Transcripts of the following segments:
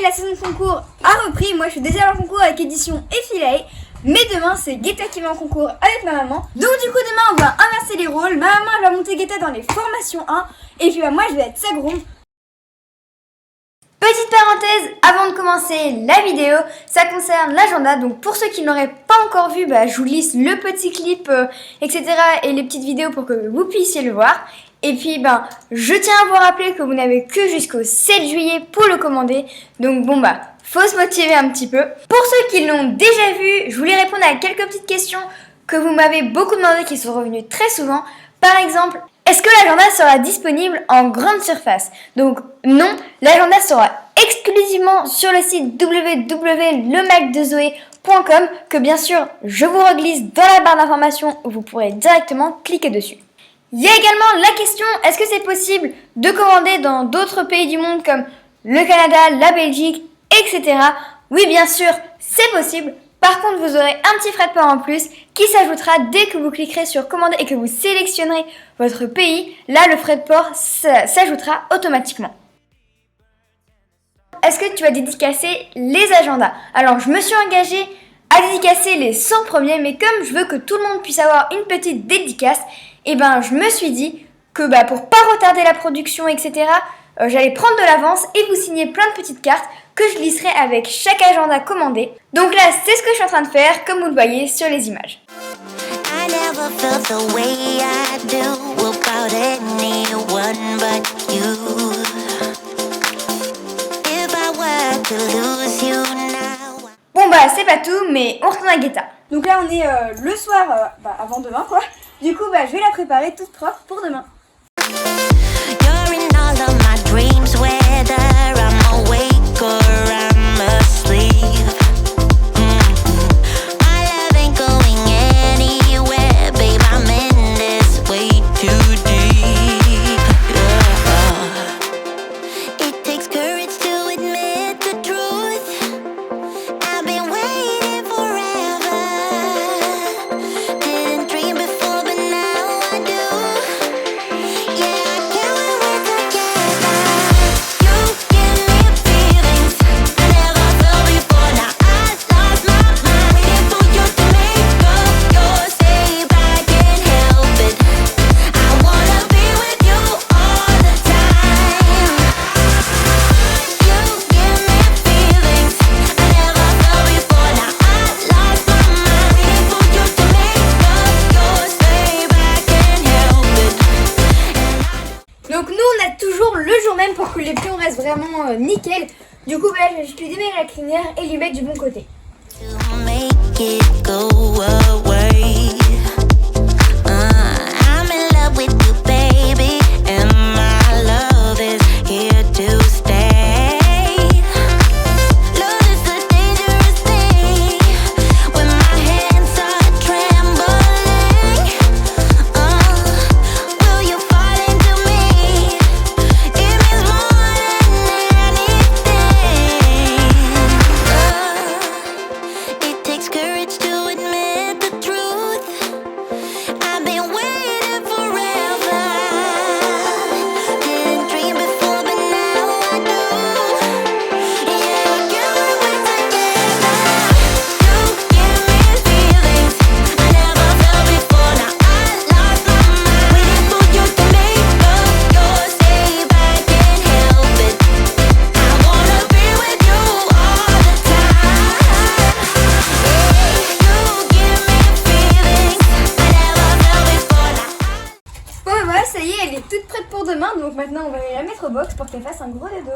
la saison de concours a repris. Moi, je suis déjà en concours avec édition et filet. Mais demain, c'est Guetta qui va en concours avec ma maman. Donc du coup, demain, on va inverser les rôles. Ma maman, elle va monter Guetta dans les formations 1. Et puis moi, je vais être sa groom. Petite parenthèse, avant de commencer la vidéo, ça concerne l'agenda. Donc pour ceux qui ne l'auraient pas encore vu, je vous lisse le petit clip, etc. et les petites vidéos pour que vous puissiez le voir. Et puis je tiens à vous rappeler que vous n'avez que jusqu'au 7 juillet pour le commander. Donc faut se motiver un petit peu. Pour ceux qui l'ont déjà vu, je voulais répondre à quelques petites questions que vous m'avez beaucoup demandé, qui sont revenues très souvent. Par exemple, est-ce que l'agenda sera disponible en grande surface? Donc non, l'agenda sera exclusivement sur le site www.lemacdezoé.com que bien sûr je vous reglisse dans la barre d'informations où vous pourrez directement cliquer dessus. Il y a également la question, est-ce que c'est possible de commander dans d'autres pays du monde comme le Canada, la Belgique, etc. Oui, bien sûr, c'est possible. Par contre, vous aurez un petit frais de port en plus qui s'ajoutera dès que vous cliquerez sur commander et que vous sélectionnerez votre pays. Là, le frais de port s'ajoutera automatiquement. Est-ce que tu vas dédicacer les agendas? Alors, je me suis engagée à dédicacer les 100 premiers, mais comme je veux que tout le monde puisse avoir une petite dédicace, je me suis dit que pour pas retarder la production, etc., j'allais prendre de l'avance et vous signer plein de petites cartes que je lisserai avec chaque agenda commandé. Donc là, c'est ce que je suis en train de faire, comme vous le voyez sur les images. Bon c'est pas tout, mais on retourne à Guetta. Donc là on est le soir, avant demain quoi. Du coup je vais la préparer toute propre pour demain. Pour que les pions restent vraiment nickel. Du coup je vais juste lui démarrer la crinière et lui mettre du bon côté. Ça y est, elle est toute prête pour demain, donc maintenant on va aller la mettre au box pour qu'elle fasse un gros dodo.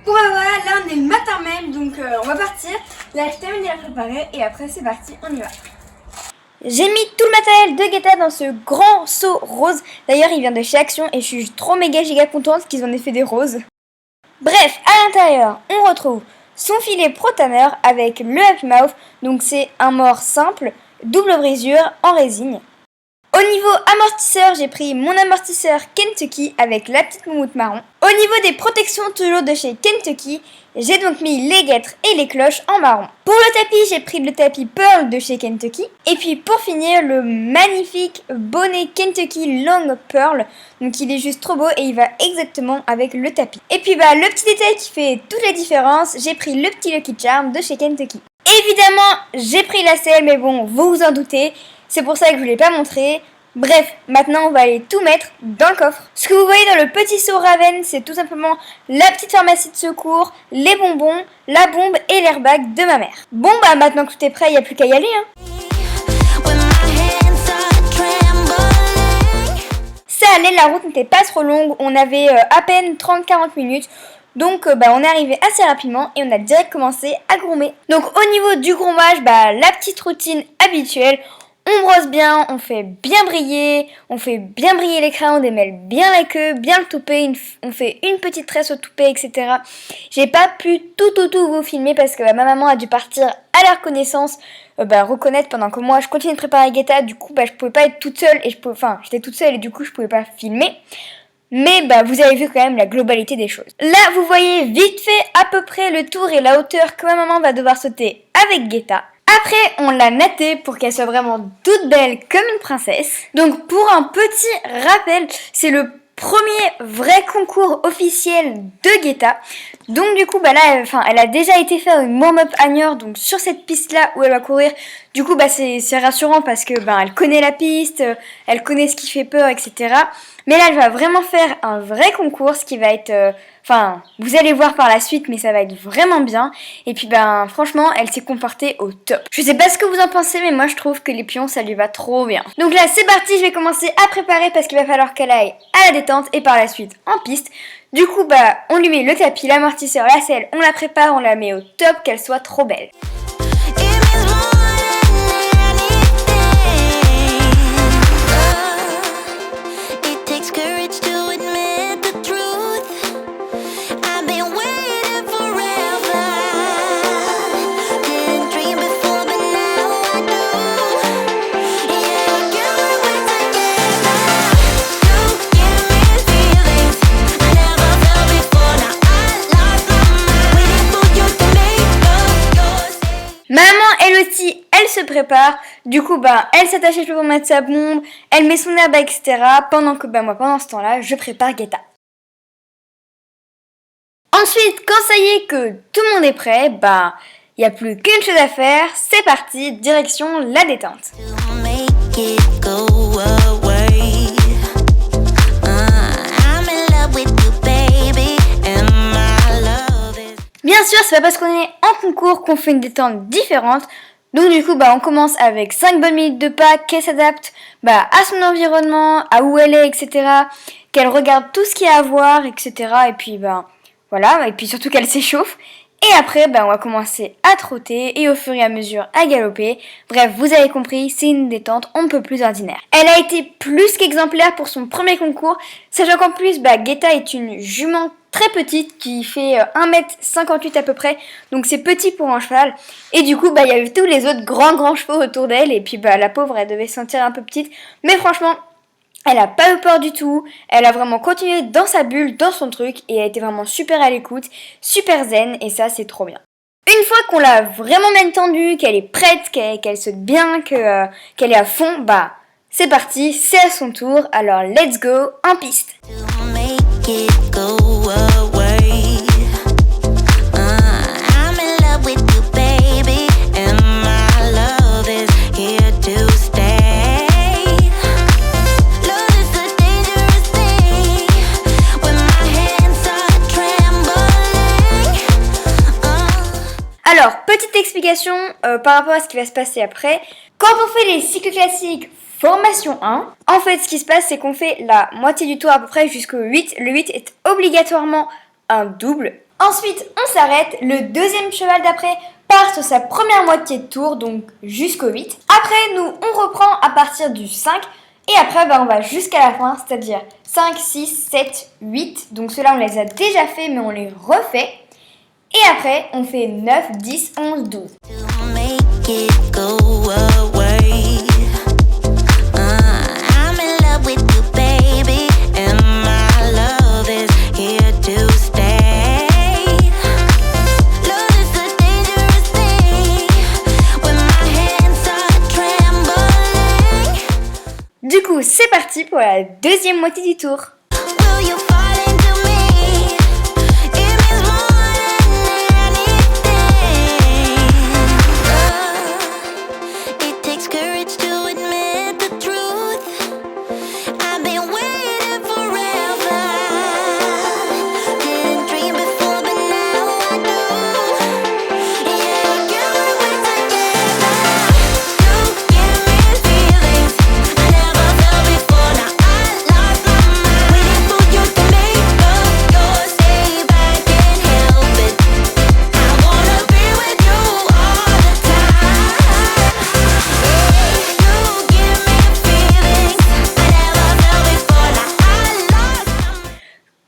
Bon voilà, là on est le matin même, donc on va partir. Là je termine de la préparer et après c'est parti, on y va. J'ai mis tout le matériel de Guetta dans dans ce grand seau rose. D'ailleurs, il vient de chez Action et je suis trop méga giga contente qu'ils en aient fait des roses. Bref, à l'intérieur, on retrouve son filet protoneur avec le Happy Mouth. Donc c'est un mort simple, double brisure en résine. Au niveau amortisseur, j'ai pris mon amortisseur Kentucky avec la petite moumoute marron. Au niveau des protections, toujours de chez Kentucky, j'ai donc mis les guêtres et les cloches en marron. Pour le tapis, j'ai pris le tapis Pearl de chez Kentucky. Et puis pour finir, le magnifique bonnet Kentucky Long Pearl. Donc il est juste trop beau et il va exactement avec le tapis. Et puis le petit détail qui fait toute la différence, j'ai pris le petit Lucky Charm de chez Kentucky. Évidemment, j'ai pris la selle, mais bon, vous vous en doutez. C'est pour ça que je ne vous l'ai pas montré. Bref, maintenant on va aller tout mettre dans le coffre. Ce que vous voyez dans le petit seau Raven, c'est tout simplement la petite pharmacie de secours, les bonbons, la bombe et l'airbag de ma mère. Bon maintenant que tout est prêt, il n'y a plus qu'à y aller Ça allait, la route n'était pas trop longue, on avait à peine 30-40 minutes. Donc on est arrivé assez rapidement et on a direct commencé à groomer. Donc au niveau du groomage, la petite routine habituelle. On brosse bien, on fait bien briller les crayons, on démêle bien la queue, bien le toupet, on fait une petite tresse au toupet, etc. J'ai pas pu tout vous filmer parce que ma maman a dû partir à la reconnaissance, reconnaître pendant que moi je continue de préparer Guetta. Du coup je pouvais pas être toute seule et j'étais toute seule et du coup je pouvais pas filmer. Mais vous avez vu quand même la globalité des choses. Là vous voyez vite fait à peu près le tour et la hauteur que ma maman va devoir sauter avec Guetta. Après, on l'a nattée pour qu'elle soit vraiment toute belle comme une princesse. Donc pour un petit rappel, c'est le premier vrai concours officiel de Guetta. Donc du coup, là, elle a déjà été faire une warm-up à Niort, donc sur cette piste-là où elle va courir. Du coup, c'est rassurant parce que elle connaît la piste, elle connaît ce qui fait peur, etc. Mais là, elle va vraiment faire un vrai concours, ce qui va être... vous allez voir par la suite, mais ça va être vraiment bien. Et puis, franchement, elle s'est comportée au top. Je sais pas ce que vous en pensez, mais moi, je trouve que les pions, ça lui va trop bien. Donc là, c'est parti, je vais commencer à préparer parce qu'il va falloir qu'elle aille à la détente et par la suite en piste. Du coup, on lui met le tapis, l'amortisseur, la selle, on la prépare, on la met au top, qu'elle soit trop belle. Elle se prépare, du coup elle s'attache les cheveux pour mettre sa bombe, elle met son airbag, etc. Pendant que moi pendant ce temps-là, je prépare Guetta. Ensuite, quand ça y est que tout le monde est prêt, il n'y a plus qu'une chose à faire, c'est parti, direction la détente. Bien sûr, c'est pas parce qu'on est en concours qu'on fait une détente différente. Donc du coup, on commence avec 5 bonnes minutes de pas, qu'elle s'adapte à son environnement, à où elle est, etc. Qu'elle regarde tout ce qu'il y a à voir, etc. Et puis voilà, et puis surtout qu'elle s'échauffe. Et après, on va commencer à trotter et au fur et à mesure à galoper. Bref, vous avez compris, c'est une détente on ne peut plus ordinaire. Elle a été plus qu'exemplaire pour son premier concours, sachant qu'en plus, Guetta est une jument très petite qui fait 1m58 à peu près, donc c'est petit pour un cheval. Et du coup, il y avait tous les autres grands chevaux autour d'elle, et puis la pauvre, elle devait se sentir un peu petite. Mais franchement, elle a pas eu peur du tout, elle a vraiment continué dans sa bulle, dans son truc, et elle était vraiment super à l'écoute, super zen, et ça c'est trop bien. Une fois qu'on l'a vraiment bien tendue, qu'elle est prête, qu'elle saute bien, qu'elle est à fond, c'est parti, c'est à son tour, alors let's go en piste. Alors, petite explication par rapport à ce qui va se passer après. Quand on fait les cycles classiques formation 1, en fait ce qui se passe c'est qu'on fait la moitié du tour à peu près jusqu'au 8. Le 8 est obligatoirement un double. Ensuite on s'arrête, le deuxième cheval d'après part sur sa première moitié de tour, donc jusqu'au 8. Après nous on reprend à partir du 5 Et après, bah, on va jusqu'à la fin, c'est-à-dire 5, 6, 7, 8. Donc ceux-là, on les a déjà fait, mais on les refait. Et après, on fait 9, 10, 11, 12. Du coup, c'est parti pour la deuxième moitié du tour.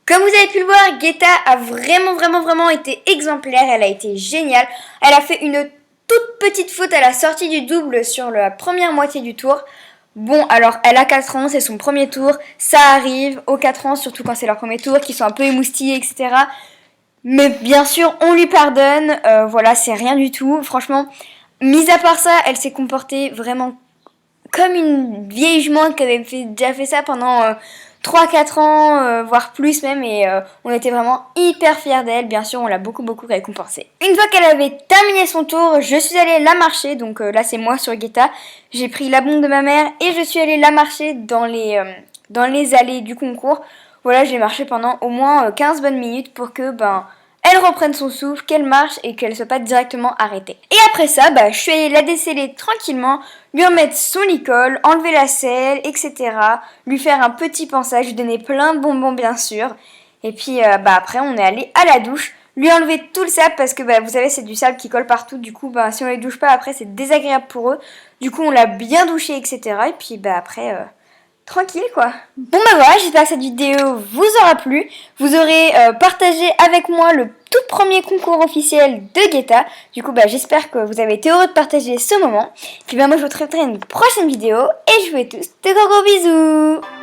Comme vous avez pu le voir, Guetta a vraiment été exemplaire, elle a été géniale. Elle a fait une toute petite faute à la sortie du double sur la première moitié du tour. Bon, alors elle a 4 ans, c'est son premier tour, ça arrive aux 4 ans, surtout quand c'est leur premier tour, qu'ils sont un peu émoustillés, etc. Mais bien sûr, on lui pardonne, voilà, c'est rien du tout. Franchement, mis à part ça, elle s'est comportée vraiment comme une vieille jument qui avait déjà fait ça pendant 3-4 ans, voire plus même, et on était vraiment hyper fiers d'elle. Bien sûr, on l'a beaucoup récompensée. Une fois qu'elle avait terminé son tour, je suis allée la marcher, donc là c'est moi sur Guetta. J'ai pris la bombe de ma mère et je suis allée la marcher dans les allées du concours. Voilà, j'ai marché pendant au moins 15 bonnes minutes pour que elle reprenne son souffle, qu'elle marche et qu'elle ne soit pas directement arrêtée. Et après ça, je suis allée la déceler tranquillement, lui remettre son licol, enlever la selle, etc. Lui faire un petit pansage, lui donner plein de bonbons bien sûr. Et puis après, on est allé à la douche, lui enlever tout le sable parce que vous savez, c'est du sable qui colle partout. Du coup, si on les douche pas après, c'est désagréable pour eux. Du coup, on l'a bien douché, etc. Et puis après... tranquille quoi. Bon voilà, j'espère que cette vidéo vous aura plu. Vous aurez partagé avec moi le tout premier concours officiel de Guetta. Du coup j'espère que vous avez été heureux de partager ce moment. Puis moi je vous retrouverai une prochaine vidéo et je vous fais tous de gros bisous.